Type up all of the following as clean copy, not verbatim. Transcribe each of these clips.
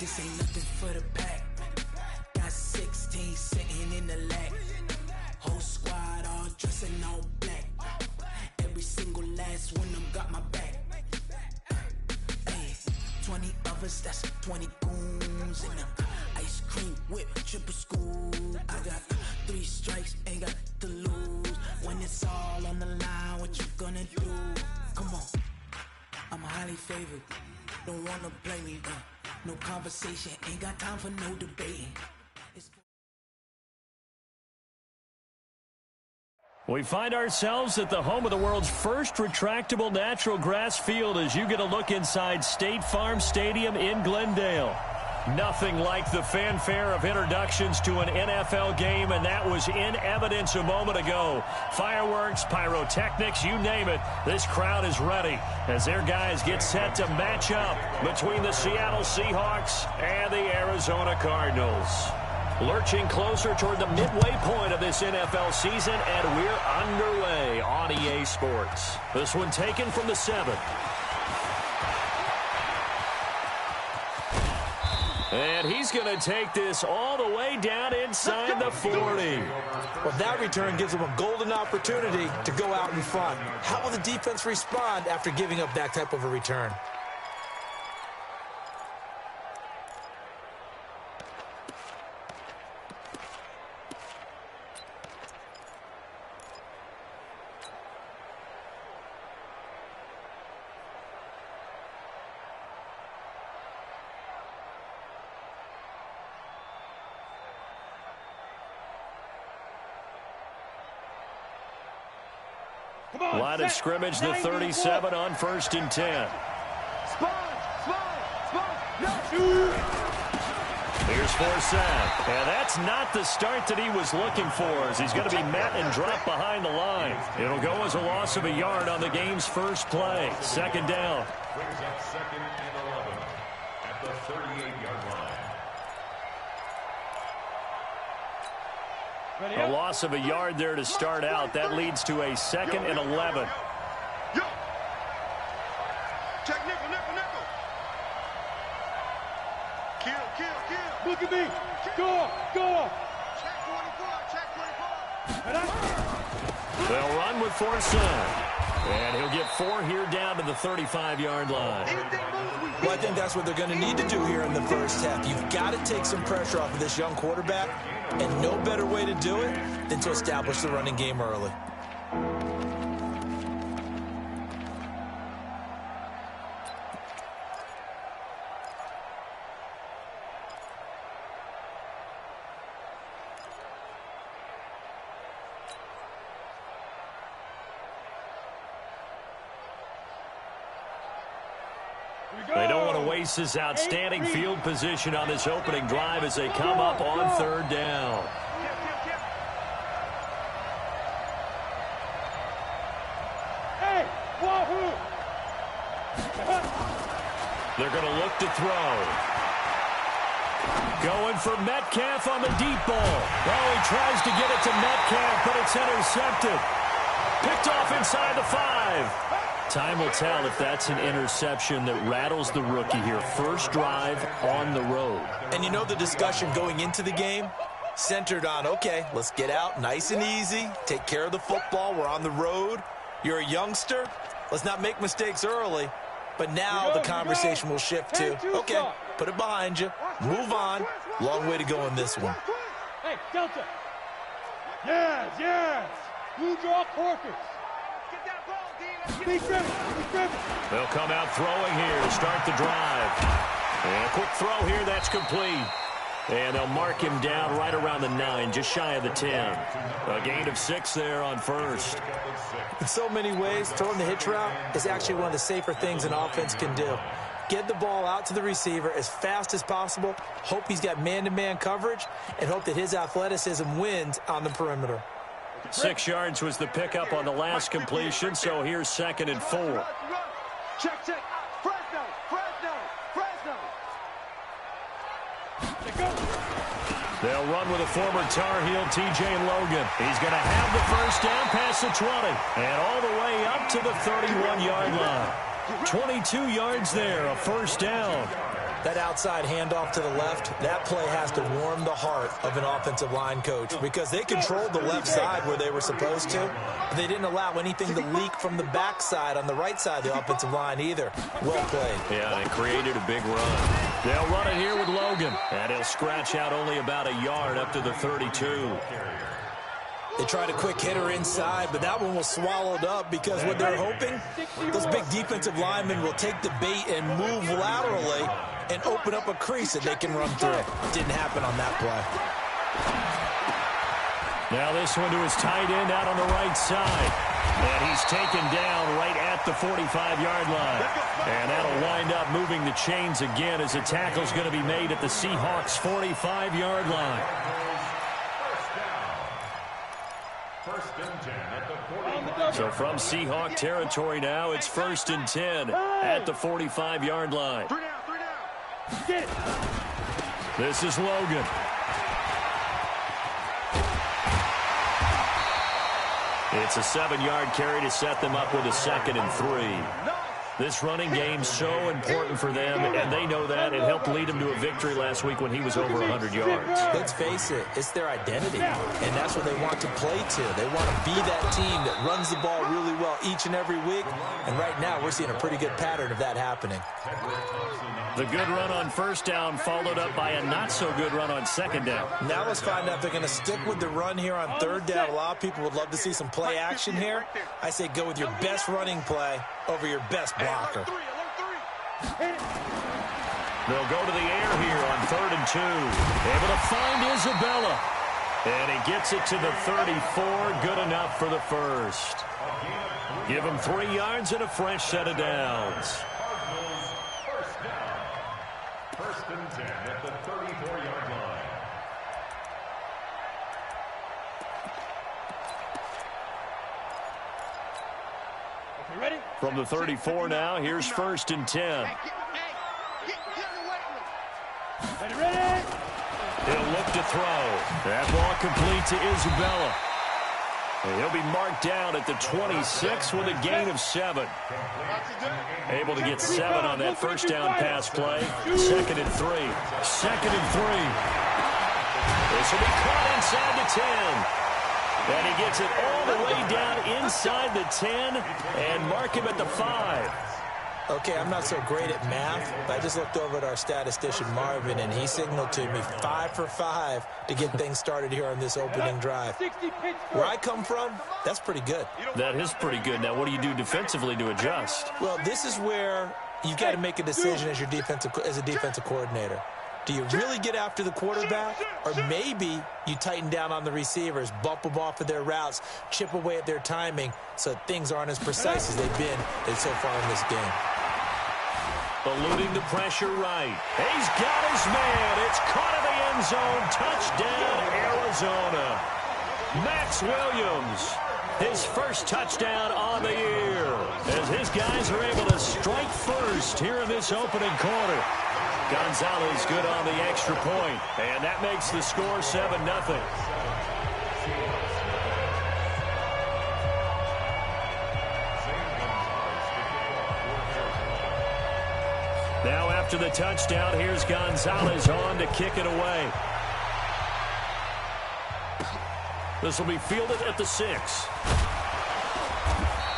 This ain't nothing for the pack. Got 16 sitting in the lap. Whole squad all dressing all black. Every single last one of them got my back. 20 of us, that's 20 goons in the ice cream whip, triple scoop. I got 3 strikes, ain't got to lose. When it's all on the line, what you gonna do? Come on, I'm highly favored. Don't wanna play me, no conversation, ain't got time for no debating. We find ourselves at the home of the world's first retractable natural grass field as you get a look inside State Farm Stadium in Glendale. Nothing like the fanfare of introductions to an NFL game, and that was in evidence a moment ago. Fireworks, pyrotechnics, you name it, this crowd is ready as their guys get set to match up between the Seattle Seahawks and the Arizona Cardinals. Lurching closer toward the midway point of this NFL season, and we're underway on EA Sports. This one taken from the 7. And he's going to take this all the way down inside the 40. Well, that return gives him a golden opportunity to go out in front. How will the defense respond after giving up that type of a return? Line of scrimmage, the 37 on 1st and 10. Here's Forsett, and that's not the start that he was looking for, as he's going to be met and dropped behind the line. It'll go as a loss of a yard on the game's first play. 2nd down. Brings up 2nd and 11 at the 38-yard line. A loss of a yard there to start out. That leads to a 2nd and 11. Check nickel, nickel, nickel. Kill. Look at me. Go. Check 44, They'll run with Forsett. And he'll get 4 here down to the 35-yard line. Well, I think that's what they're going to need to do here in the first half. You've got to take some pressure off of this young quarterback, and no better way to do it than to establish the running game early. They don't want to waste this outstanding field position on this opening drive as they come up on 3rd down. They're going to look to throw. Going for Metcalf on the deep ball. Oh, he tries to get it to Metcalf, but it's intercepted. Picked off inside the 5. Time will tell if that's an interception that rattles the rookie here. First drive on the road. And you know the discussion going into the game centered on, okay, let's get out nice and easy, take care of the football, we're on the road. You're a youngster, let's not make mistakes early. But now the conversation will shift to, okay, put it behind you, move on. Long way to go in this one. Hey, Delta. Yes. Blue draw Corkers. They'll come out throwing here to start the drive. And a quick throw here, that's complete. And they'll mark him down right around the 9, just shy of the 10. A gain of 6 there on 1st. In so many ways, throwing the hitch route is actually one of the safer things an offense can do. Get the ball out to the receiver as fast as possible, hope he's got man-to-man coverage, and hope that his athleticism wins on the perimeter. 6 yards was the pickup on the last completion, so here's 2nd and 4. Check. Fresno. They'll run with a former Tar Heel, T.J. Logan. He's going to have the first down past the 20 and all the way up to the 31-yard line. 22 yards there, a first down. That outside handoff to the left, that play has to warm the heart of an offensive line coach because they controlled the left side where they were supposed to. But they didn't allow anything to leak from the backside on the right side of the offensive line either. Well played. Yeah, they created a big run. They'll run it here with Logan, and he'll scratch out only about a yard up to the 32. They tried a quick hitter inside, but that one was swallowed up because what they're hoping, those big defensive linemen will take the bait and move laterally and open up a crease that they can run through. Didn't happen on that play. Now this one to his tight end out on the right side. And he's taken down right at the 45-yard line. And that'll wind up moving the chains again as a tackle's going to be made at the Seahawks' 45-yard line. First and 10 at the 40. So from Seahawk territory now, it's 1st and 10 at the 45-yard line. 3 down. Get it. This is Logan. It's a 7-yard carry to set them up with a 2nd and 3. This running game's so important for them, and they know that. It helped lead them to a victory last week when he was over 100 yards. Let's face it, it's their identity, and that's what they want to play to. They want to be that team that runs the ball really well each and every week, and right now we're seeing a pretty good pattern of that happening. The good run on 1st down followed up by a not-so-good run on 2nd down. Now let's find out if they're going to stick with the run here on 3rd down. A lot of people would love to see some play action here. I say go with your best running play over your best blocker. They'll go to the air here on 3rd and 2. Able to find Isabella. And he gets it to the 34. Good enough for the first. Give him 3 yards and a fresh set of downs. First and 10 at the 34-yard line. Okay, ready? From the 34 now, here's 1st and 10. Ready? He'll look to throw. That ball complete to Isabella. And he'll be marked down at the 26 with a gain of 7. Able to get 7 on that 1st down pass play. 2nd and 3. 2nd and 3. This will be caught inside the 10. And he gets it all the way down inside the 10 and mark him at the 5. Okay, I'm not so great at math, but I just looked over at our statistician, Marvin, and he signaled to me 5 for 5 to get things started here on this opening drive. Where I come from, that's pretty good. That is pretty good. Now, what do you do defensively to adjust? Well, this is where you've got to make a decision as a defensive coordinator. Do you really get after the quarterback, or maybe you tighten down on the receivers, bump them off of their routes, chip away at their timing so things aren't as precise as they've been so far in this game? Eluding the pressure right. He's got his man. It's caught in the end zone. Touchdown, Arizona. Max Williams, his first touchdown on the year, as his guys are able to strike first here in this opening quarter. Gonzalez good on the extra point, and that makes the score 7-0. Now after the touchdown, here's Gonzalez on to kick it away. This will be fielded at the 6.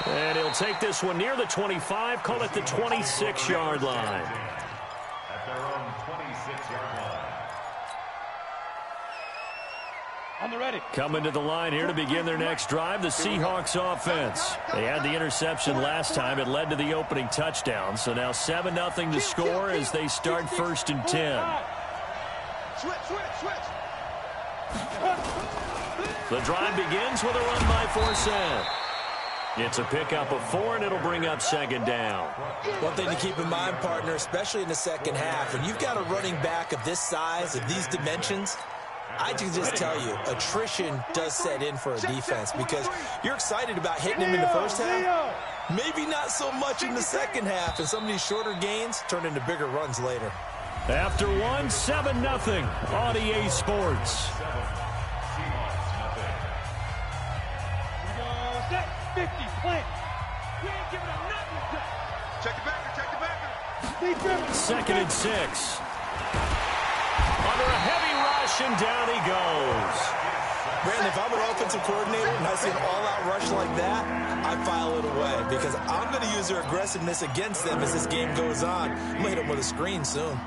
And he'll take this one near the 25, call it the 26-yard line. At their own 26-yard line. On the ready. Coming to the line here to begin their next drive, the Seahawks offense. They had the interception last time. It led to the opening touchdown. So now 7-0 to score as they start 1st and 10. The drive begins with a run by Forsett. It's a pickup of 4, and it'll bring up 2nd down. One thing to keep in mind, partner, especially in the second half, when you've got a running back of this size, of these dimensions, I can just tell you, attrition does set in for a defense because you're excited about hitting him in the first half. Maybe not so much in the second half, and some of these shorter gains turn into bigger runs later. After 1, 7-0 on EA Sports. 50, plant. We ain't giving up nothing. Check the backer, check the backer. 2nd and 6. Under a heavy rush, and down he goes. Brandon, if I'm an offensive coordinator and I see an all-out rush like that, I file it away because I'm going to use their aggressiveness against them as this game goes on. I'm going to hit them with a screen soon.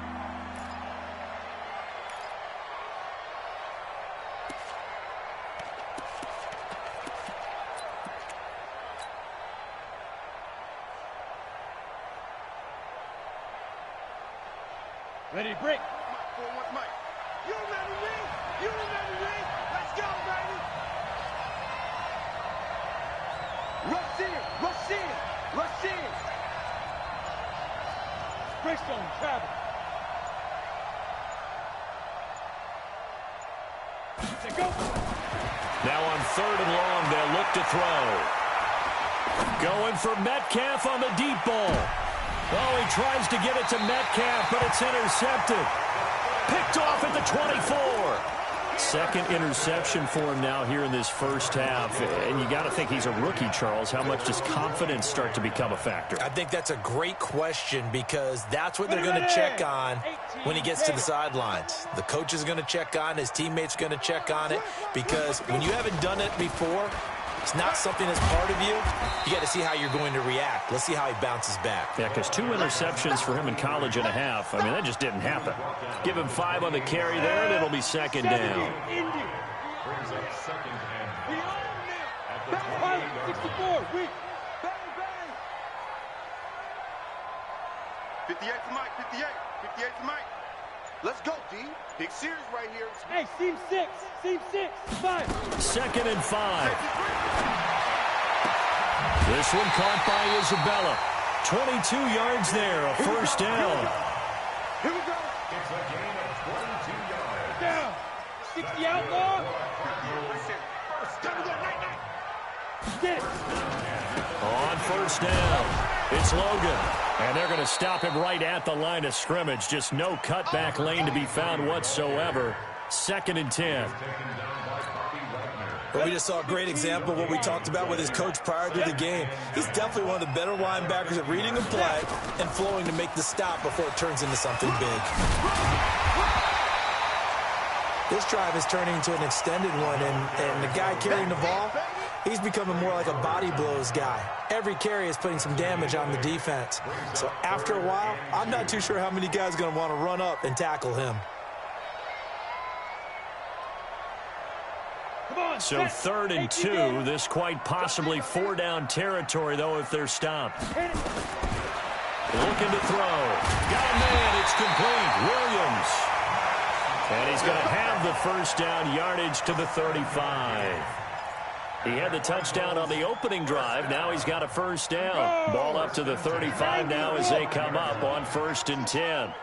Ready to break. You remember me? You remember me? Let's go, baby! Rush in! Rush in! Rush in! Breakstone, travel. Let's go. Now on 3rd and long, they'll look to throw. Going for Metcalf on the deep ball. Oh, he tries to get it to Metcalf, but it's intercepted. Picked off at the 24. Second interception for him now here in this first half. And you got to think he's a rookie, Charles. How much does confidence start to become a factor? I think that's a great question because that's what they're going to check on when he gets to the sidelines. The coach is going to check on, his teammates are going to check on it because when you haven't done it before, it's not something that's part of you. You got to see how you're going to react. Let's see how he bounces back. Yeah, because 2 interceptions for him in college and a half. I mean, that just didn't happen. Give him 5 on the carry there, and it'll be 2nd down. Brings up 2nd and at the 64. Weak. 58 to Mike, 58. 58 to Mike. Let's go, D. Big series right here. Hey, seam 6. Seam 6. 5. 2nd and 5. This one caught by Isabella. 22 yards there, a first down. Here we go. it's a gain of 22 yards. Down. 60 outlaw. Get it. On first down, it's Logan. And they're going to stop him right at the line of scrimmage. Just no cutback lane to be found whatsoever. 2nd and 10. But we just saw a great example of what we talked about with his coach prior to the game. He's definitely one of the better linebackers at reading a play and flowing to make the stop before it turns into something big. This drive is turning into an extended one, and the guy carrying the ball, he's becoming more like a body blows guy. Every carry is putting some damage on the defense. So after a while, I'm not too sure how many guys are going to want to run up and tackle him. So 3rd and 2. This quite possibly 4-down territory, though, if they're stopped. Looking to throw. Got a man. It's complete. Williams. And he's going to have the first down yardage to the 35. He had the touchdown on the opening drive. Now he's got a first down. Ball up to the 35 now as they come up on 1st and 10.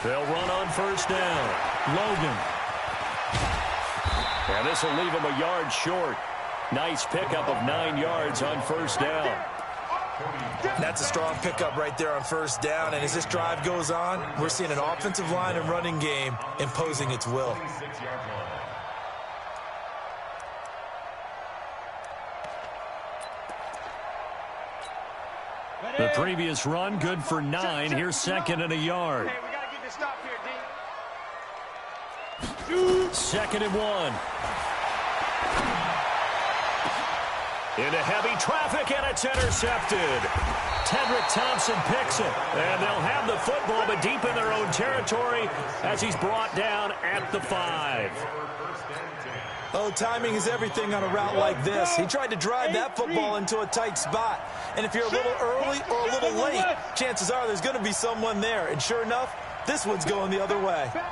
They'll run on first down. Logan. And this will leave him a yard short. Nice pickup of 9 yards on first down. That's a strong pickup right there on first down. And as this drive goes on, we're seeing an offensive line and running game imposing its will. The previous run, good for 9. Here's 2nd and a yard. Hey, we got to get this stop here, D. 2nd and 1. Into heavy traffic, and it's intercepted. Tedrick Thompson picks it, and they'll have the football, but deep in their own territory as he's brought down at the 5. Oh, timing is everything on a route like this. He tried to drive that football into a tight spot. And if you're a little early or a little late, chances are there's going to be someone there. And sure enough, this one's going the other way. Slam,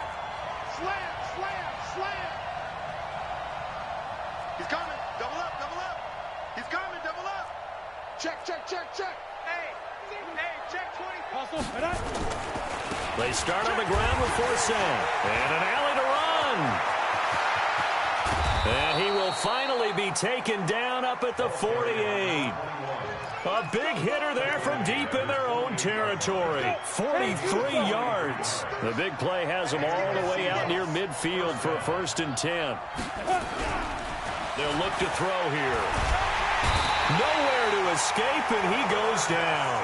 slam, slam. He's coming. Double up, double up. He's coming, double up. Check, check, check, check. Hey, check 20. They start on the ground with Forsyth. And an alley to run. And he will finally be taken down up at the 48. A big hitter there from deep in their own territory. 43 yards. The big play has them all the way out near midfield for a 1st and 10. They'll look to throw here. Nowhere to escape, and he goes down.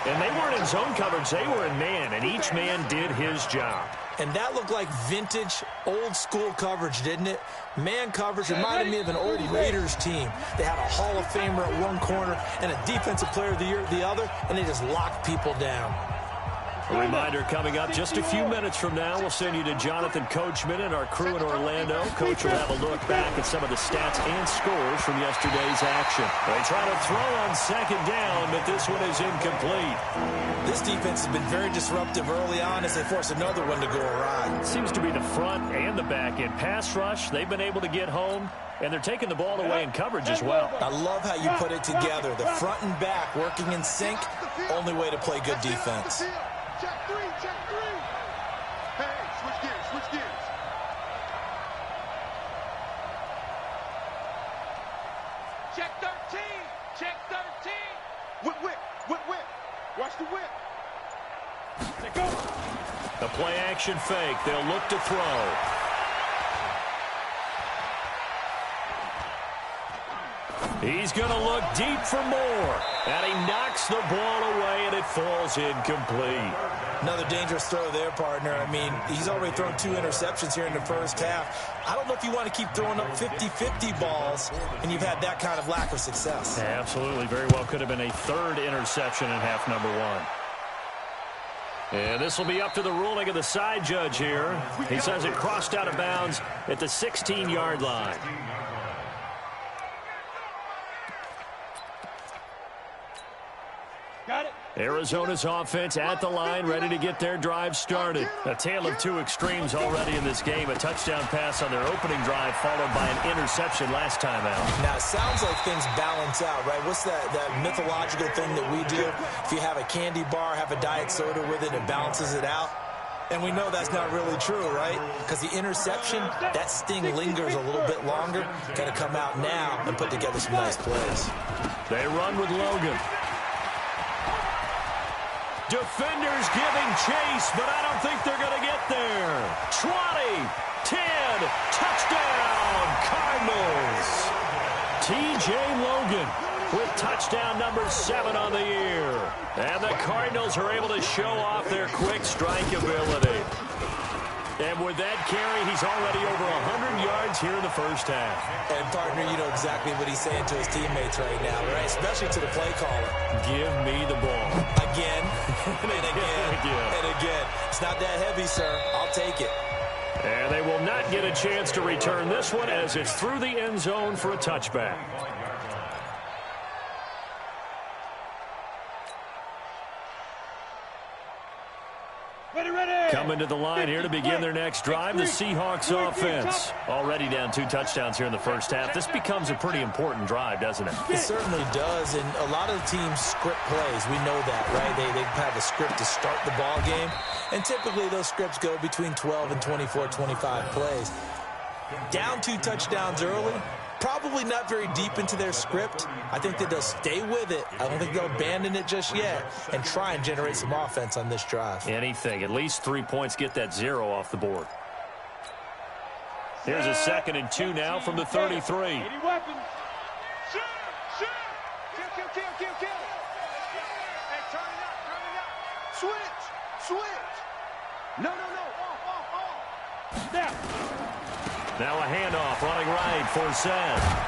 And they weren't in zone coverage. They were in man, and each man did his job. And that looked like vintage, old-school coverage, didn't it? Man coverage reminded me of an old Raiders team. They had a Hall of Famer at one corner and a Defensive Player of the Year at the other, and they just locked people down. A reminder coming up just a few minutes from now. We'll send you to Jonathan Coachman and our crew in Orlando. Coach will have a look back at some of the stats and scores from yesterday's action. They try to throw on second down, but this one is incomplete. This defense has been very disruptive early on as they force another one to go awry. It seems to be the front and the back end. Pass rush, they've been able to get home, and they're taking the ball away in coverage as well. I love how you put it together. The front and back working in sync, only way to play good defense. Check three, check three. Hey, switch gears, switch gears. Check 13, check 13. Whip, whip, whip, whip. Watch the whip. Let go. The play action fake. They'll look to throw. He's going to look deep for more. And he knocks the ball away, and it falls incomplete. Another dangerous throw there, partner. I mean, he's already thrown 2 interceptions here in the first half. I don't know if you want to keep throwing up 50-50 balls, and you've had that kind of lack of success. Yeah, absolutely. Very well could have been a third interception in half number 1. And this will be up to the ruling of the side judge here. He says it crossed out of bounds at the 16-yard line. Got it. Arizona's offense at the line, ready to get their drive started. A tale of two extremes already in this game. A touchdown pass on their opening drive, followed by an interception last time out. Now, it sounds like things balance out, right? What's that mythological thing that we do? If you have a candy bar, have a diet soda with it, it balances it out. And we know that's not really true, right? Because the interception, that sting lingers a little bit longer. Got to come out now and put together some nice plays. They run with Logan. Defenders giving chase, but I don't think they're going to get there. 20, 10, touchdown, Cardinals. T.J. Logan with touchdown number 7 on the year. And the Cardinals are able to show off their quick strike ability. And with that carry, he's already over 100 yards here in the first half. And, partner, you know exactly what he's saying to his teammates right now, right? Especially to the play caller. Give me the ball. Again, and again, and again. It's not that heavy, sir. I'll take it. And they will not get a chance to return this one as it's through the end zone for a touchback. Coming to the line here to begin their next drive, the Seahawks offense. Already down 2 touchdowns here in the first half. This becomes a pretty important drive, doesn't it? It certainly does, and a lot of the teams script plays. We know that, right? They have a script to start the ball game, and typically those scripts go between 12 and 24, 25 plays. Down 2 touchdowns early, probably not very deep into their script. I think that they'll stay with it. I don't think they'll abandon it just yet and try and generate some offense on this drive. Anything. At least 3 points, get that 0 off the board. Here's a 2nd and 2 now from the 33. 80 weapons. Shoot, shoot. Kill, kill, kill, kill, kill. Hey, turn it up, turn it up. Switch, switch. No, no, no. Off, off, off. Snap. Now a handoff running right for Seth.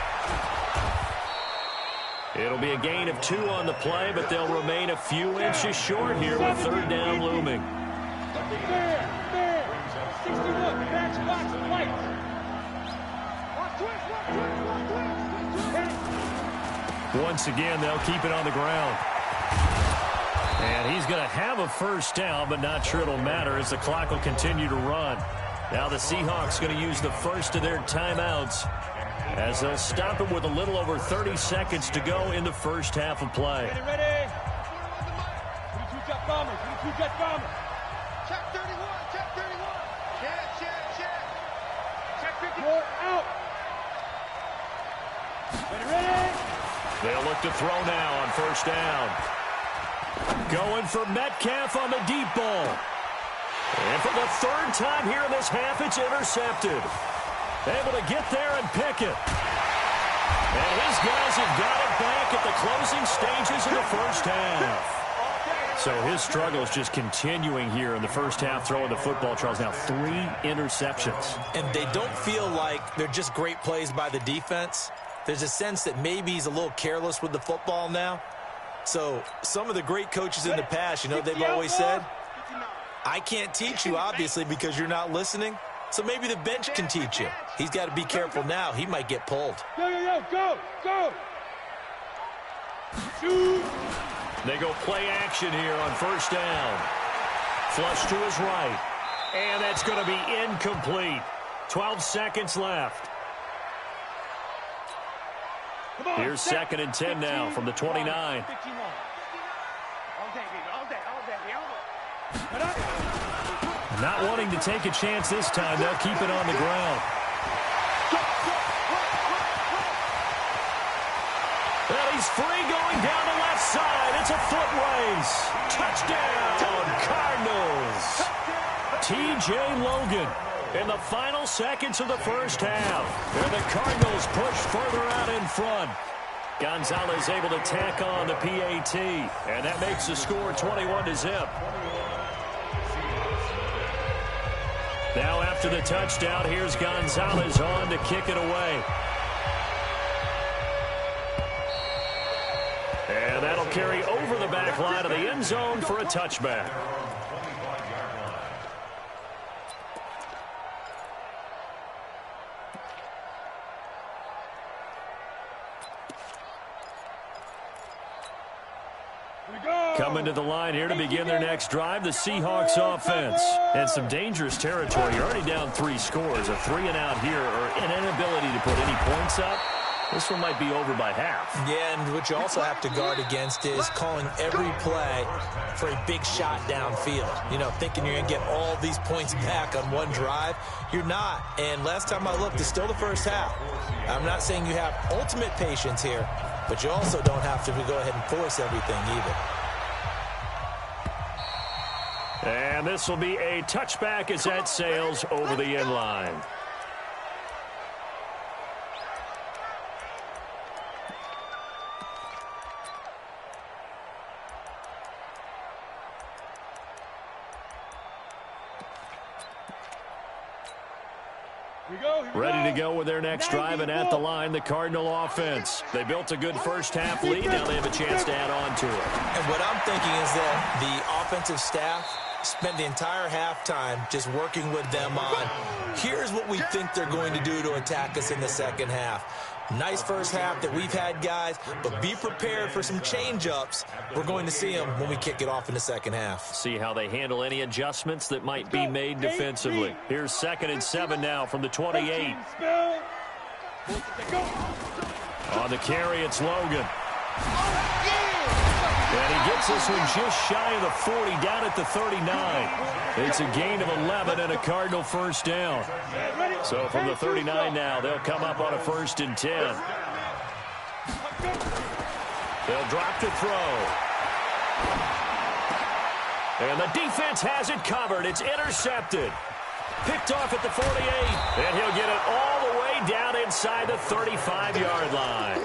It'll be a gain of 2 on the play, but they'll remain a few inches short here with 3rd down looming. Fair, fair. 61, match box, lights. Once again, they'll keep it on the ground. And he's going to have a first down, but not sure it'll matter as the clock will continue to run. Now the Seahawks going to use the first of their timeouts as they'll stop it with a little over 30 seconds to go in the first half of play. Ready, ready. 22 jet bombers, 22 jet bombers. Check 31, check 31. Check, check, check. Check 50. More out. Ready, ready. They'll look to throw now on first down. Going for Metcalf on the deep ball. And for the 3rd time here in this half, it's intercepted. Able to get there and pick it. And his guys have got it back at the closing stages of the first half. So his struggle is just continuing here in the first half, throwing the football. Charles, now 3 interceptions. And they don't feel like they're just great plays by the defense. There's a sense that maybe he's a little careless with the football now. So some of the great coaches in the past, you know, they've always said, I can't teach you, obviously, because you're not listening. So maybe the bench can teach you. He's got to be careful now. He might get pulled. Go! Shoot! They go play action here on first down. Flush to his right. And that's going to be incomplete. 12 seconds left. Here's 2nd and 10 now from the 29. Not wanting to take a chance this time. They'll keep it on the ground. Well, he's free going down the left side. It's a foot race. Touchdown, Cardinals. T.J. Logan in the final seconds of the first half. And the Cardinals push further out in front. Gonzalez able to tack on the PAT. And that makes the score 21-0. Now after the touchdown, here's Gonzalez on to kick it away. And that'll carry over the back line of the end zone for a touchback. Coming to the line here to begin their next drive, the Seahawks offense. And some dangerous territory. You're already down 3 scores. A 3-and-out here, or an inability to put any points up. This one might be over by half. Yeah, and what you also have to guard against is calling every play for a big shot downfield. You know, thinking you're going to get all these points back on one drive. You're not. And last time I looked, it's still the first half. I'm not saying you have ultimate patience here, but you also don't have to go ahead and force everything either. And this will be a touchback as that sails over the end line. Ready to go with their next drive, and at the line, the Cardinal offense. They built a good first half lead. Now they have a chance to add on to it. And what I'm thinking is that the offensive staff spent the entire halftime just working with them on, here's what we think they're going to do to attack us in the second half. Nice first half that we've had, guys, but be prepared for some change-ups. We're going to see them when we kick it off in the second half. See how they handle any adjustments that might be made defensively. Here's 2nd and 7 now from the 28. On the carry, it's Logan. And he gets this one just shy of the 40, down at the 39. It's a gain of 11 and a Cardinal first down. So from the 39 now, they'll come up on a 1st and 10. They'll drop to throw. And the defense has it covered. It's intercepted. Picked off at the 48. And he'll get it all the way down inside the 35-yard line.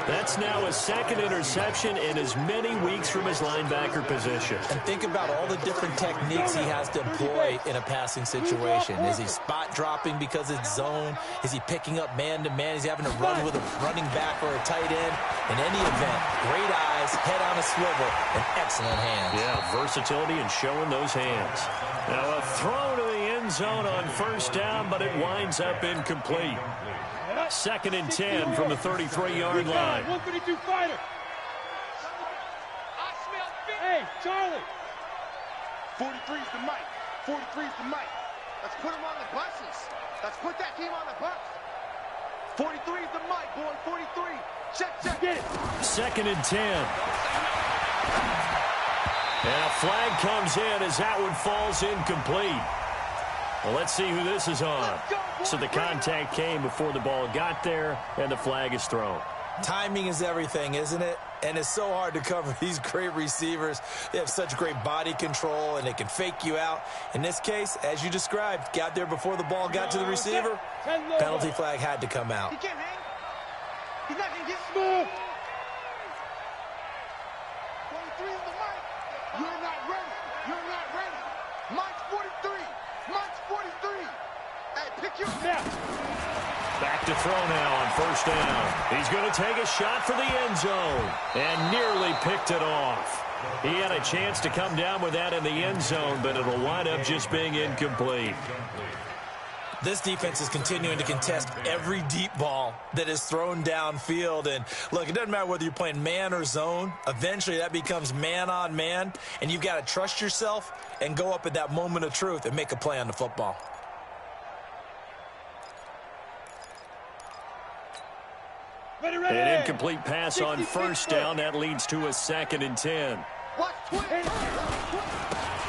That's now his 2nd interception in as many weeks from his linebacker position. And think about all the different techniques he has to employ in a passing situation. Is he spot dropping because it's zone? Is he picking up man-to-man? Is he having to run with a running back or a tight end? In any event, great eyes, head on a swivel, and excellent hands. Yeah, versatility and showing those hands. Now a throw to the end zone on first down, but it winds up incomplete. 2nd and 10 from the 33-yard line. 152 fighter. Hey, Charlie. 43's the mic. 43's the mic. Let's put him on the buses. Let's put that team on the bus. 43's the mic, boy. 43. Check. Get it. 2nd and 10. And a flag comes in as that one falls incomplete. Well, let's see who this is on. So the contact came before the ball got there, and the flag is thrown. Timing is everything, isn't it? And it's so hard to cover these great receivers. They have such great body control, and they can fake you out. In this case, as you described, got there before the ball got to the receiver. Penalty flag had to come out. He can't hang. He's not going to get smooth. 43's the mic. You're not ready. You're not ready. Mike's 43. Mike's 43. Hey, pick your snap. Back to throw now on first down. He's going to take a shot for the end zone and nearly picked it off. He had a chance to come down with that in the end zone, but it'll wind up just being incomplete. This defense is continuing to contest every deep ball that is thrown downfield. And, look, it doesn't matter whether you're playing man or zone. Eventually, that becomes man on man, and you've got to trust yourself and go up at that moment of truth and make a play on the football. An incomplete pass on first down. That leads to a 2nd and 10.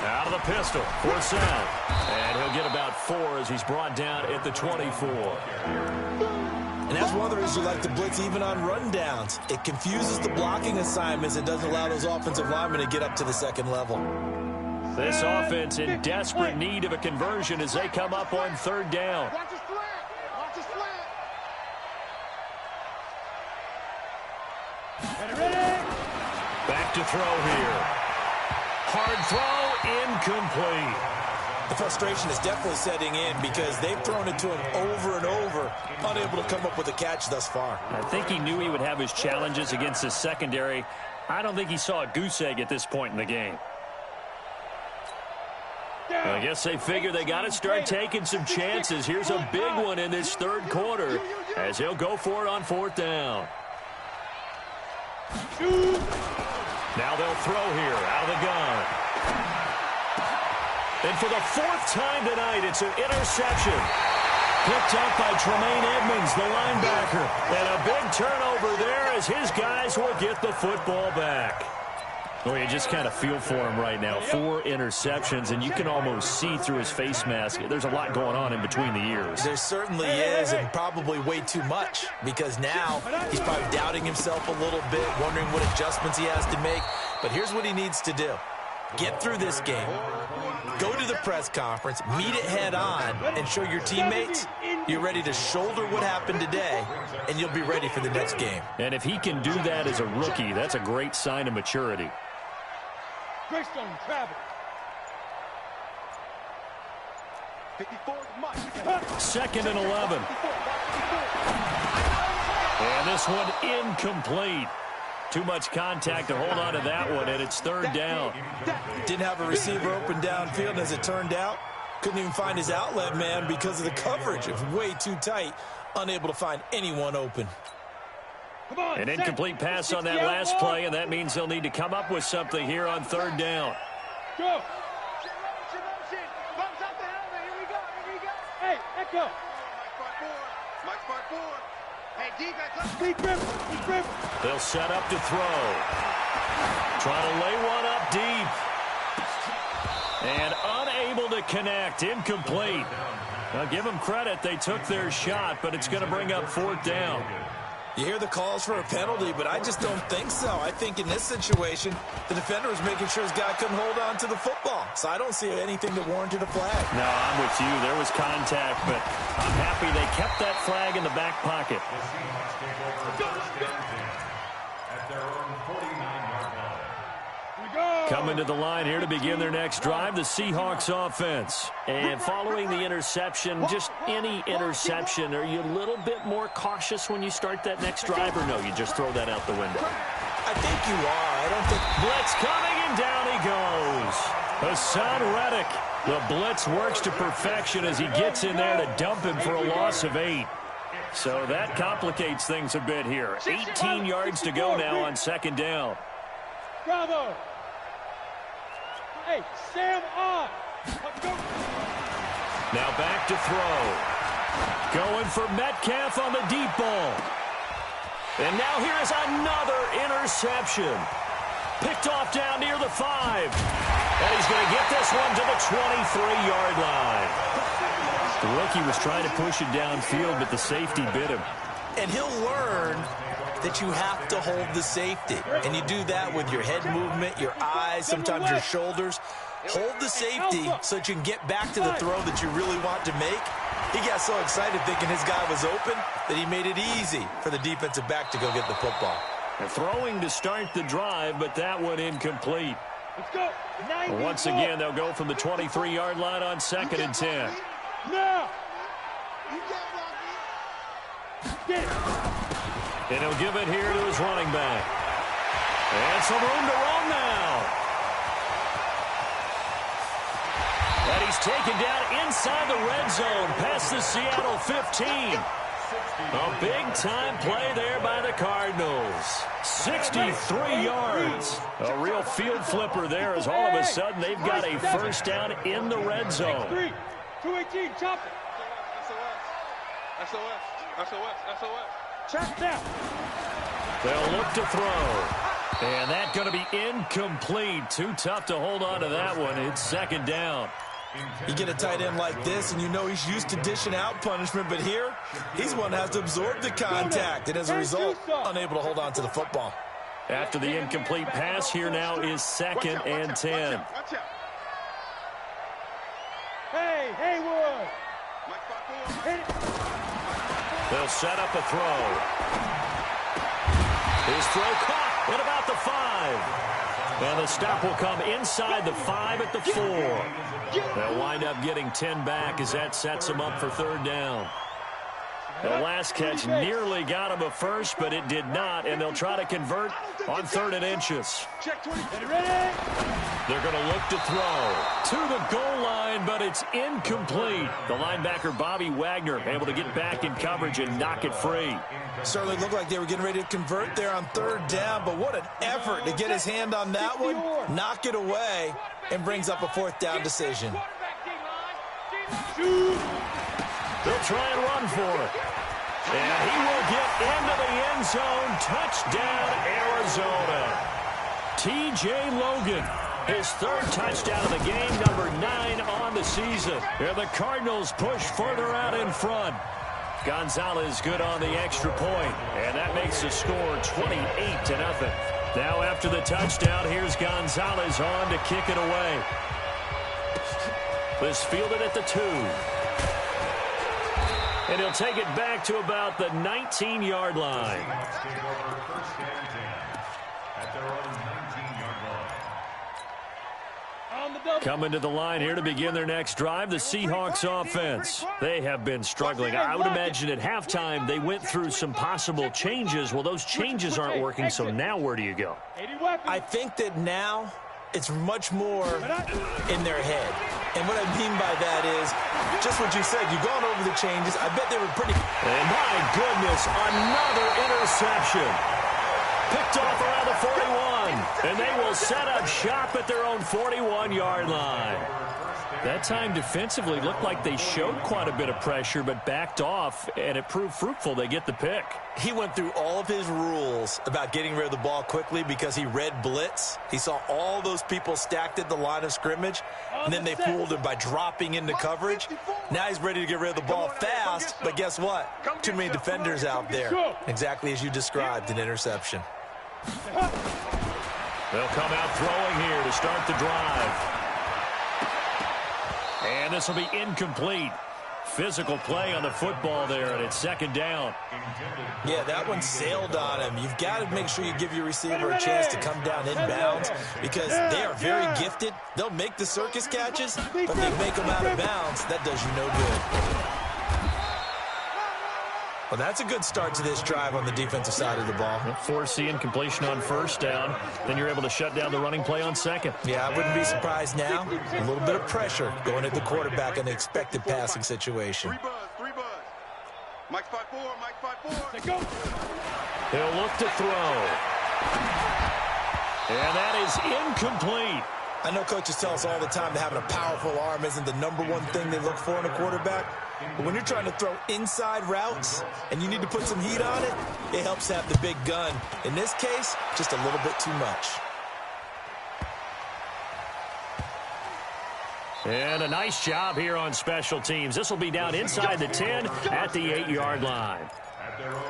Out of the pistol, force out. And he'll get about 4 as he's brought down at the 24. And that's one of the reasons you like to blitz even on rundowns. It confuses the blocking assignments. It doesn't allow those offensive linemen to get up to the second level. This offense in desperate need of a conversion as they come up on 3rd down. Watch his slant. Watch his slant. Back to throw here. Hard throw, incomplete. The frustration is definitely setting in because they've thrown it to him over and over, unable to come up with a catch thus far. I think he knew he would have his challenges against his secondary. I don't think he saw a goose egg at this point in the game. I guess they figure they got to start taking some chances. Here's a big one in this 3rd quarter as he'll go for it on 4th down. Now they'll throw here out of the gun. And for the 4th time tonight, it's an interception. Picked up by Tremaine Edmonds, the linebacker. And a big turnover there as his guys will get the football back. Well, you just kind of feel for him right now. 4 interceptions, and you can almost see through his face mask. There's a lot going on in between the ears. There certainly is, and probably way too much, because now he's probably doubting himself a little bit, wondering what adjustments he has to make. But here's what he needs to do. Get through this game, go to the press conference, meet it head on, and show your teammates you're ready to shoulder what happened today, and you'll be ready for the next game. And if he can do that as a rookie, that's a great sign of maturity. Greystone travel. 54 Mike. 2nd and 11. And this one incomplete. Too much contact to hold on to that one, and it's 3rd down. Didn't have a receiver open downfield, as it turned out. Couldn't even find his outlet man because of the coverage. It was way too tight. Unable to find anyone open. An incomplete pass on that last play, and that means they'll need to come up with something here on 3rd down. Go. Bumps out the helmet. Here we go. Here we go. Hey, echo. Mike's 5-4. Hey, defense, let's Deep grip. They'll set up to throw. Trying to lay one up deep. And unable to connect. Incomplete. Now, give them credit. They took their shot, but it's going to bring up 4th down. You hear the calls for a penalty, but I just don't think so. I think in this situation, the defender was making sure his guy couldn't hold on to the football. So I don't see anything that warranted a flag. No, I'm with you. There was contact, but I'm happy they kept that flag in the back pocket. At their own 49-yard line. Coming to the line here to begin their next drive, the Seahawks offense. And following the interception, just any interception, are you a little bit more cautious when you start that next drive, or no, you just throw that out the window? I think you are. I don't think... Blitz coming, and down he goes. Hassan Reddick. The blitz works to perfection as he gets in there to dump him for a loss of 8. So that complicates things a bit here. 18 yards to go now on 2nd down. Bravo. Hey, Sam on. Now back to throw. Going for Metcalf on the deep ball. And now here is another interception. Picked off down near the 5. And he's going to get this one to the 23-yard line. The rookie was trying to push it downfield, but the safety bit him. And he'll learn that you have to hold the safety. And you do that with your head movement, your eyes, sometimes your shoulders. Hold the safety so that you can get back to the throw that you really want to make. He got so excited thinking his guy was open that he made it easy for the defensive back to go get the football. Throwing to start the drive, but that one incomplete. Let's go. Once again, they'll go from the 23-yard line on 2nd and 10. Now. And he'll give it here to his running back. And some room to run now. And he's taken down inside the red zone past the Seattle 15. A big-time play there by the Cardinals. 63 yards. A real field flipper there as all of a sudden they've got a first down in the red zone. 218, chop it. SOS. Chop down. They'll look to throw. And that's going to be incomplete. Too tough to hold on to that one. It's 2nd down. You get a tight end like this, and you know he's used to dishing out punishment, but here, he's one that has to absorb the contact, and as a result, unable to hold on to the football. After the incomplete pass, here now is 2nd and 10. Watch out. Hey, Haywood. They'll set up a throw. His throw caught at about the 5. And the stop will come inside the 5 at the 4. They'll wind up getting 10 back as that sets them up for 3rd down. The last catch nearly got him a first, but it did not, and they'll try to convert on 3rd and inches. They're going to look to throw to the goal line, but it's incomplete. The linebacker, Bobby Wagner, able to get back in coverage and knock it free. Certainly looked like they were getting ready to convert there on 3rd down, but what an effort to get his hand on that one, knock it away, and brings up a 4th down decision. They'll try and run for it. And he will get into the end zone. Touchdown, Arizona. T.J. Logan, his 3rd touchdown of the game, number 9 on the season. And the Cardinals push further out in front. Gonzalez good on the extra point, and that makes the score 28-0. Now after the touchdown, here's Gonzalez on to kick it away. This fielded at the 2. And he'll take it back to about the 19-yard line. Coming to the line here to begin their next drive, the Seahawks offense. They have been struggling. I would imagine at halftime they went through some possible changes. Well, those changes aren't working, so now where do you go? I think that now it's much more in their head. And what I mean by that is just what you said. You've gone over the changes. I bet they were pretty. And my goodness, another interception. Picked off around the 41. And they will set up shop at their own 41-yard line. That time defensively looked like they showed quite a bit of pressure but backed off, and it proved fruitful. They get the pick. He went through all of his rules about getting rid of the ball quickly because he read blitz. He saw all those people stacked at the line of scrimmage, and then they fooled him by dropping into coverage. Now he's ready to get rid of the ball fast, but guess what? Too many defenders out there. Exactly as you described, an interception. They'll come out throwing here to start the drive. And this will be incomplete. Physical play on the football there, and it's 2nd down. Yeah, that one sailed on him. You've got to make sure you give your receiver a chance to come down inbounds because they are very gifted. They'll make the circus catches, but if they make them out of bounds, that does you no good. Well, that's a good start to this drive on the defensive side of the ball. Forcing completion on 1st down. Then you're able to shut down the running play on 2nd. Yeah, I wouldn't be surprised now. A little bit of pressure going at the quarterback in the expected passing situation. 3 buzz. Mike 5-4, Mike 5-4. Let's go. He'll look to throw. And that is incomplete. I know coaches tell us all the time that having a powerful arm isn't the #1 thing they look for in a quarterback. But when you're trying to throw inside routes and you need to put some heat on it, it helps have the big gun. In this case, just a little bit too much. And a nice job here on special teams. This will be down inside the 10 at the 8-yard line.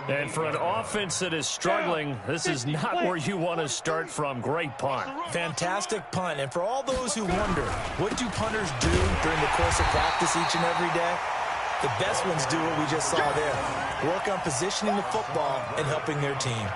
And for an offense that is struggling, this is not where you want to start from. Great punt. Fantastic punt. And for all those who wonder, what do punters do during the course of practice each and every day? The best ones do what we just saw there. Work on positioning the football and helping their team.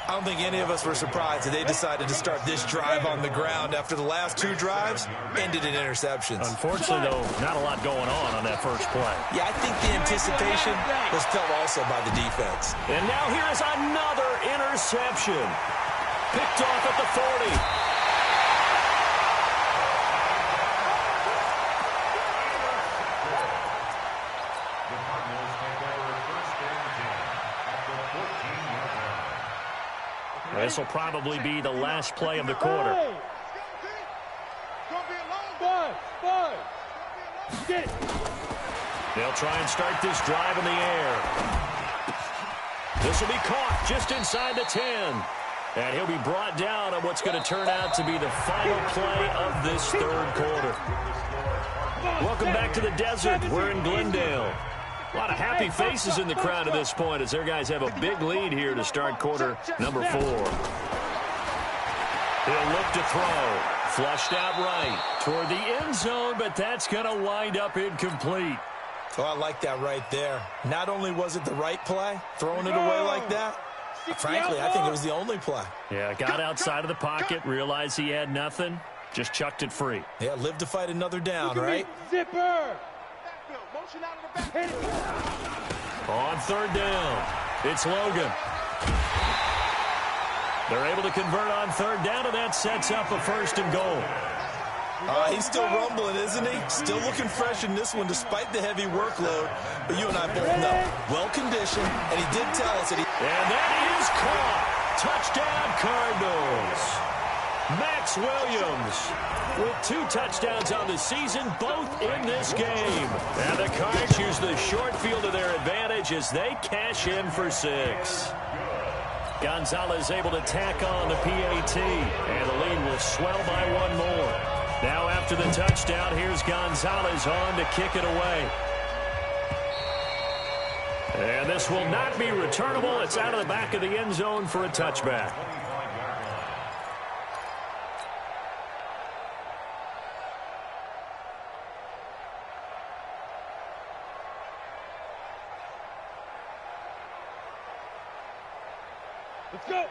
I don't think any of us were surprised that they decided to start this drive on the ground after the last 2 drives ended in interceptions. Unfortunately, though, not a lot going on that first play. Yeah, I think the anticipation was felt also by the defense. And now here is another interception. Picked off at the 40. This will probably be the last play of the quarter. They'll try and start this drive in the air. This will be caught just inside the 10. And he'll be brought down on what's going to turn out to be the final play of this third quarter. Welcome back to the desert. We're in Glendale. A lot of happy faces in the crowd at this point as their guys have a big lead here to start quarter number 4. He'll look to throw. Flushed out right toward the end zone, but that's going to wind up incomplete. Oh, I like that right there. Not only was it the right play, throwing it away like that, frankly, I think it was the only play. Yeah, got outside of the pocket, realized he had nothing, just chucked it free. Yeah, live to fight another down, right? Zipper! On third down, it's Logan. They're able to convert on third down, and that sets up a 1st and goal. He's still rumbling, isn't he? Still looking fresh in this one despite the heavy workload. But you and I both know, well-conditioned, and he did tell us that he... And that is caught. Touchdown, Cardinals. Max Williams with 2 touchdowns on the season, both in this game. And the Cards use the short field to their advantage as they cash in for 6. Gonzalez able to tack on the PAT, and the lead will swell by 1 more. Now after the touchdown, here's Gonzalez on to kick it away. And this will not be returnable. It's out of the back of the end zone for a touchback.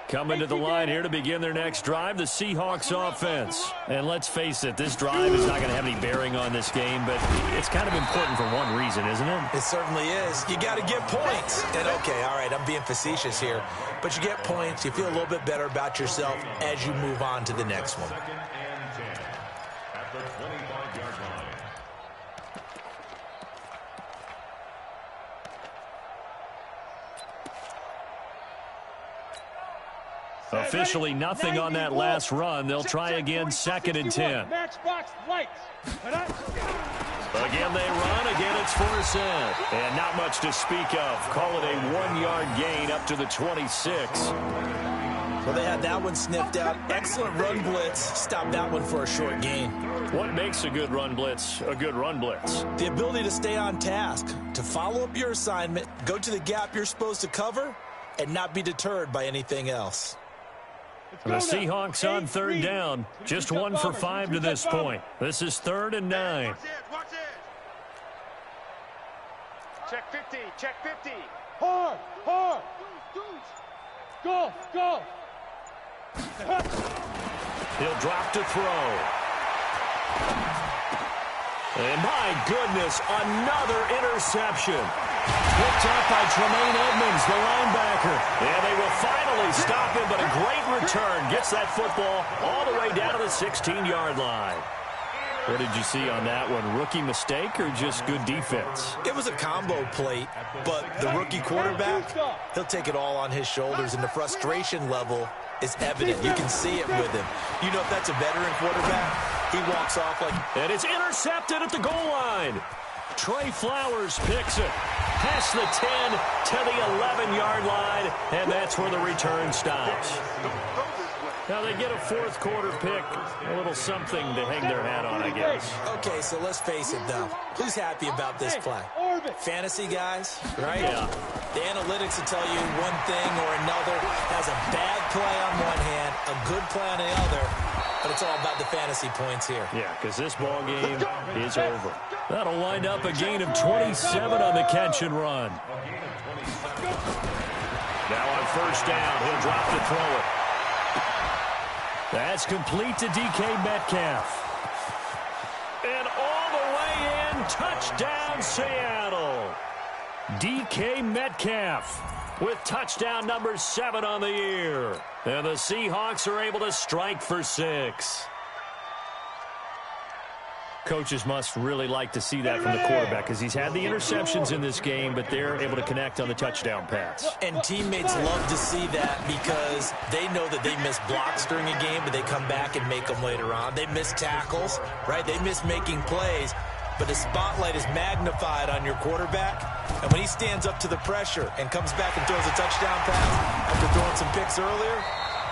Coming to the line here to begin their next drive, the Seahawks offense. And let's face it, this drive is not going to have any bearing on this game, but it's kind of important for one reason, isn't it? It certainly is. You got to get points. And okay, all right, I'm being facetious here, but you get points, you feel a little bit better about yourself as you move on to the next one. 2nd and 10 at the 25-yard line. Officially nothing on that last run. They'll try again, 2nd and 10. Matchbox lights. Again they run, again it's force in. And not much to speak of. Call it a 1-yard gain up to the 26. Well, they had that one sniffed out. Excellent run blitz. Stop that one for a short gain. What makes a good run blitz a good run blitz? The ability to stay on task, to follow up your assignment, go to the gap you're supposed to cover, and not be deterred by anything else. The Seahawks on third down. Just 1 for 5 to this point. This is 3rd and 9. Watch it. Check 50. Check 50. Hard. Go. He'll drop to throw. And my goodness, another interception. Picked up by Tremaine Edmonds, the linebacker. And they will finally stop him, but a great return. Gets that football all the way down to the 16-yard line. What did you see on that one? Rookie mistake or just good defense? It was a combo plate, but the rookie quarterback, he'll take it all on his shoulders, and the frustration level is evident. You can see it with him. You know, if that's a veteran quarterback, he walks off like... And it's intercepted at the goal line. Trey Flowers picks it. Past the 10 to the 11-yard line, and that's where the return stops. Now they get a 4th quarter pick, a little something to hang their hat on, I guess. Okay, so let's face it, though. Who's happy about this play? Fantasy guys, right? Yeah. The analytics will tell you one thing or another. Has a bad play on one hand, a good play on the other, but it's all about the fantasy points here. Yeah, because this ball game is over. That'll wind up a gain of 27 on the catch and run. Now on first down, he'll drop to throw it. That's complete to DK Metcalf. And all the way in, touchdown Seattle. DK Metcalf with touchdown number 7 on the year. And the Seahawks are able to strike for 6. Coaches must really like to see that from the quarterback because he's had the interceptions in this game, but they're able to connect on the touchdown pass. And teammates love to see that because they know that they miss blocks during a game, but they come back and make them later on. They miss tackles, right? They miss making plays, but the spotlight is magnified on your quarterback. And when he stands up to the pressure and comes back and throws a touchdown pass after throwing some picks earlier,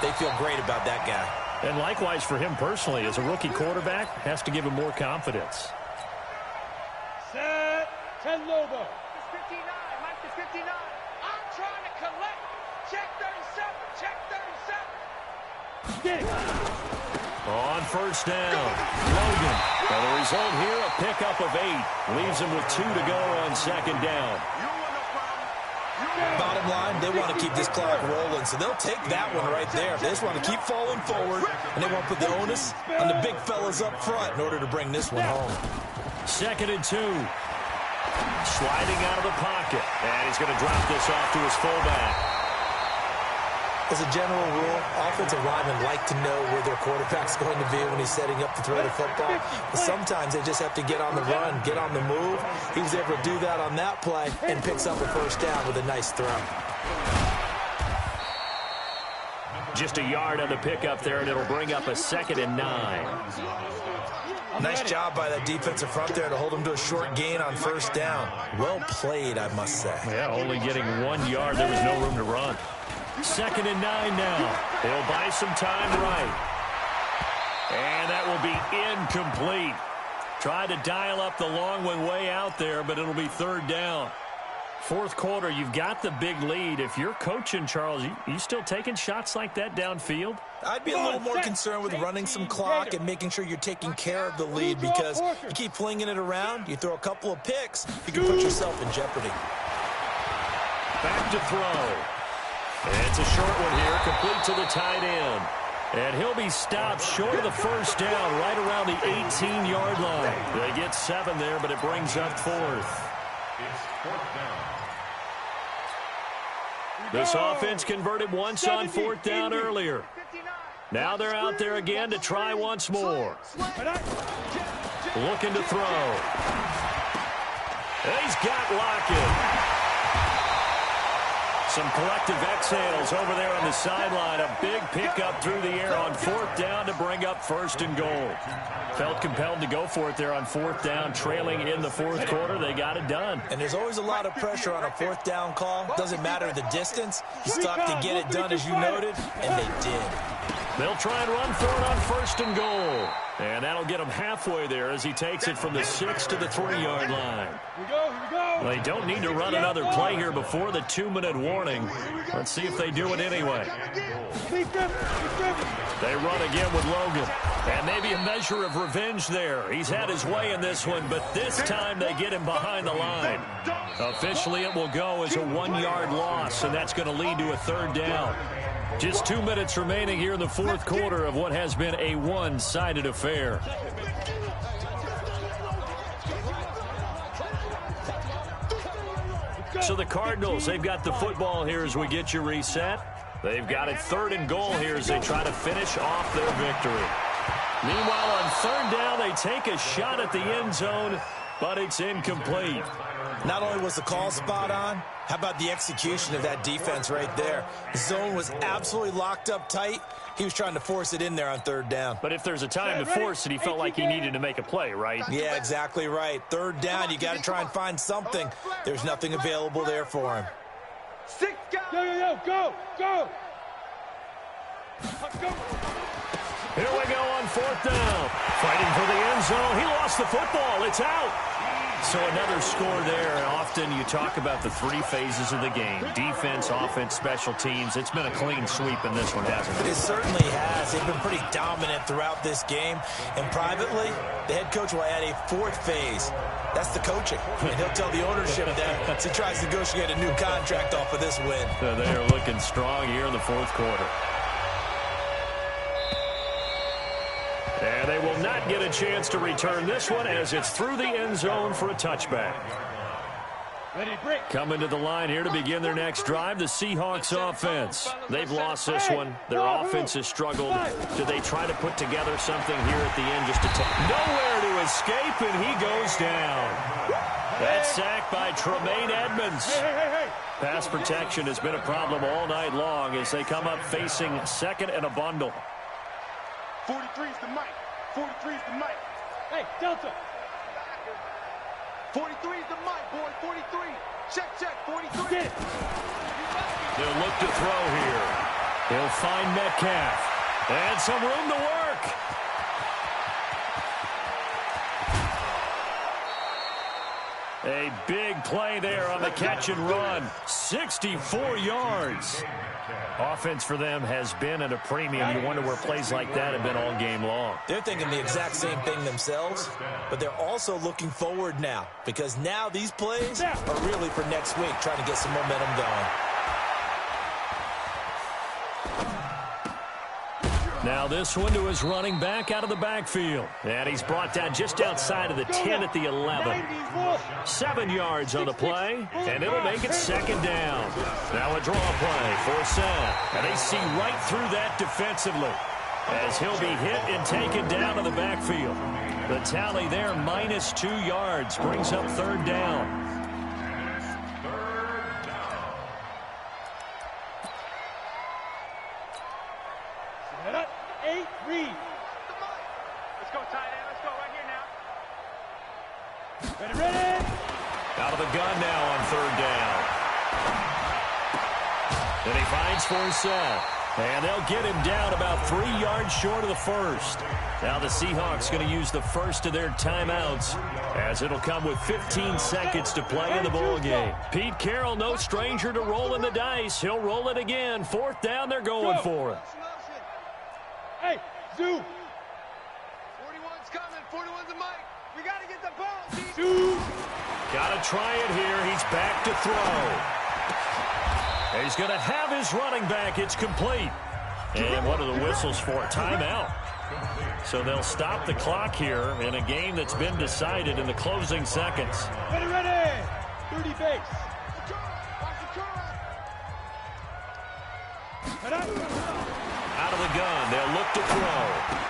they feel great about that guy. And likewise for him personally, as a rookie quarterback, has to give him more confidence. Set. 10 Lobo. 59. Mike to 59. I'm trying to collect. Check 37. Check 37. Get it. On first down, Logan. And the result here, a pickup of 8. Leaves him with 2 to go on second down. Bottom line, they want to keep this clock rolling, so they'll take that one right there. They just want to keep falling forward, and they won't put the onus on the big fellas up front in order to bring this one home. 2nd and 2. Sliding out of the pocket. And he's going to drop this off to his fullback. As a general rule, offensive linemen like to know where their quarterback's going to be when he's setting up to throw the football. But sometimes they just have to get on the run, get on the move. He was able to do that on that play and picks up a first down with a nice throw. Just a yard on the pickup there, and it'll bring up a 2nd and 9. Nice job by that defensive front there to hold him to a short gain on first down. Well played, I must say. Yeah, only getting 1 yard. There was no room to run. 2nd and 9 now. They'll buy some time right. And that will be incomplete. Tried to dial up the long one way out there, but it'll be 3rd down. 4th quarter, you've got the big lead. If you're coaching, Charles, you still taking shots like that downfield? I'd be a little more concerned with running some clock and making sure you're taking care of the lead because you keep flinging it around, you throw a couple of picks, you can put yourself in jeopardy. Back to throw. It's a short one here, complete to the tight end. And he'll be stopped short of the first down, right around the 18-yard line. They get 7 there, but it brings up 4th. This offense converted once on 4th down earlier. Now they're out there again to try once more. Looking to throw. He's got Lockett. Some collective exhales over there on the sideline. A big pickup through the air on 4th down to bring up 1st and goal. Felt compelled to go for it there on 4th down, trailing in the 4th quarter. They got it done. And there's always a lot of pressure on a 4th down call. Doesn't matter the distance. You stop to get it done, as you noted, and they did. They'll try and run for it on 1st and goal. And that'll get him halfway there as he takes it from the 6 to the 3-yard line. Here we go. They don't need to run another play here before the 2-minute warning. Let's see if they do it anyway. They run again with Logan. And maybe a measure of revenge there. He's had his way in this one, but this time they get him behind the line. Officially, it will go as a 1-yard loss, and that's going to lead to a 3rd down. Just 2 minutes remaining here in the 4th quarter of what has been a one-sided affair. So the Cardinals, they've got the football here as we get you reset. They've got it 3rd and goal here as they try to finish off their victory. Meanwhile, on 3rd down, they take a shot at the end zone, but it's incomplete. Not only was the call spot on, how about the execution of that defense right there? The zone was absolutely locked up tight. He was trying to force it in there on 3rd down. But if there's a time to force it, he felt like he needed to make a play, right? Yeah, exactly right. 3rd down, you got to try and find something. There's nothing available there for him. 6 guys. Go. Here we go on 4th down. Fighting for the end zone. He lost the football. It's out. So another score there. Often you talk about the three phases of the game. Defense, offense, special teams. It's been a clean sweep in this one, hasn't it? It certainly has. They've been pretty dominant throughout this game. And privately, the head coach will add a fourth phase. That's the coaching. And he'll tell the ownership that as he tries to negotiate a new contract off of this win. So they are looking strong here in the fourth quarter. And they will not get a chance to return this one as it's through the end zone for a touchback. Coming to the line here to begin their next drive, the Seahawks offense. They've lost this one. Their offense has struggled. Do they try to put together something here at the end just to take? Nowhere to escape, and he goes down. That sack by Tremaine Edmonds. Pass protection has been a problem all night long as they come up facing second and a bundle. 43 is the mic. 43 is the mic. Hey, Delta. 43 is the mic, boy. 43. Check, 43. Get it. They'll look to throw here. He'll find Metcalf. And some room to work. A big play there on the catch and run. 64 yards. Offense for them has been at a premium. You wonder where plays like that have been all game long. They're thinking the exact same thing themselves, but they're also looking forward now because now these plays are really for next week, trying to get some momentum going. Now this one to his running back out of the backfield. And he's brought down just outside of the 10 at the 11. 7 yards on the play, and it'll make it second down. Now a draw play for Sam. And they see right through that defensively as he'll be hit and taken down to the backfield. The tally there, -2 yards, brings up third down. Out of the gun now on third down. Then he finds Forsell. And they'll get him down about 3 yards short of the first. Now the Seahawks going to use the first of their timeouts as it'll come with 15 seconds to play in the ball game. Pete Carroll, no stranger to rolling the dice. He'll roll it again. Fourth down, they're going for it. Hey, Zoo. 41's coming. 41's the mic. We got to get the ball. Zoo. Got to try it here. He's back to throw. He's going to have his running back. It's complete. And what are the whistles for? Timeout. So they'll stop the clock here in a game that's been decided in the closing seconds. Ready. 30 base. Out of the gun. They'll look to throw.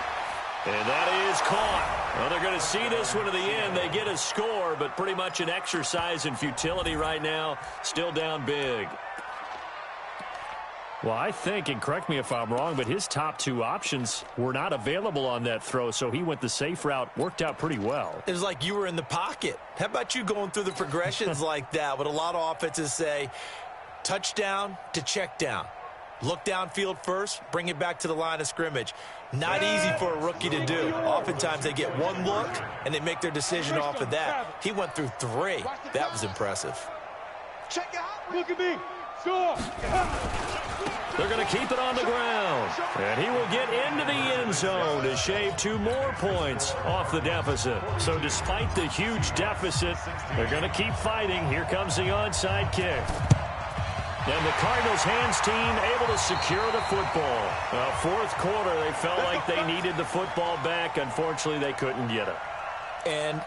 And that is caught. Well, they're going to see this one to the end. They get a score, but pretty much an exercise in futility right now. Still down big. Well, I think, and correct me if I'm wrong, but his top two options were not available on that throw, so he went the safe route. Worked out pretty well. It was like you were in the pocket. How about you going through the progressions like that? What a lot of offenses say, touchdown to check down. Look downfield first, bring it back to the line of scrimmage. Not easy for a rookie to do. Oftentimes they get one look, and they make their decision off of that. He went through 3. That was impressive. Look at me. Score. They're going to keep it on the ground. And he will get into the end zone to shave 2 more points off the deficit. So despite the huge deficit, they're going to keep fighting. Here comes the onside kick. And the Cardinals' hands team able to secure the football. Fourth quarter, they felt like they needed the football back. Unfortunately, they couldn't get it. And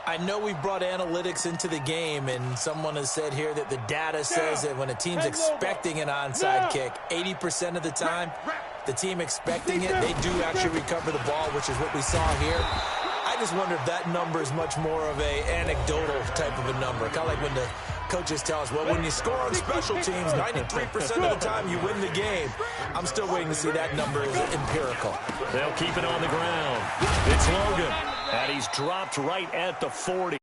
I know we brought analytics into the game, and someone has said here that the data says that when a team's expecting an onside kick, 80% of the time, the team expecting it, they do actually recover the ball, which is what we saw here. I just wonder if that number is much more of a anecdotal type of a number. Kind of like when the coaches tell us, well, when you score on special teams, 93% of the time you win the game. I'm still waiting to see that number is empirical. They'll keep it on the ground. It's Logan, and he's dropped right at the 40.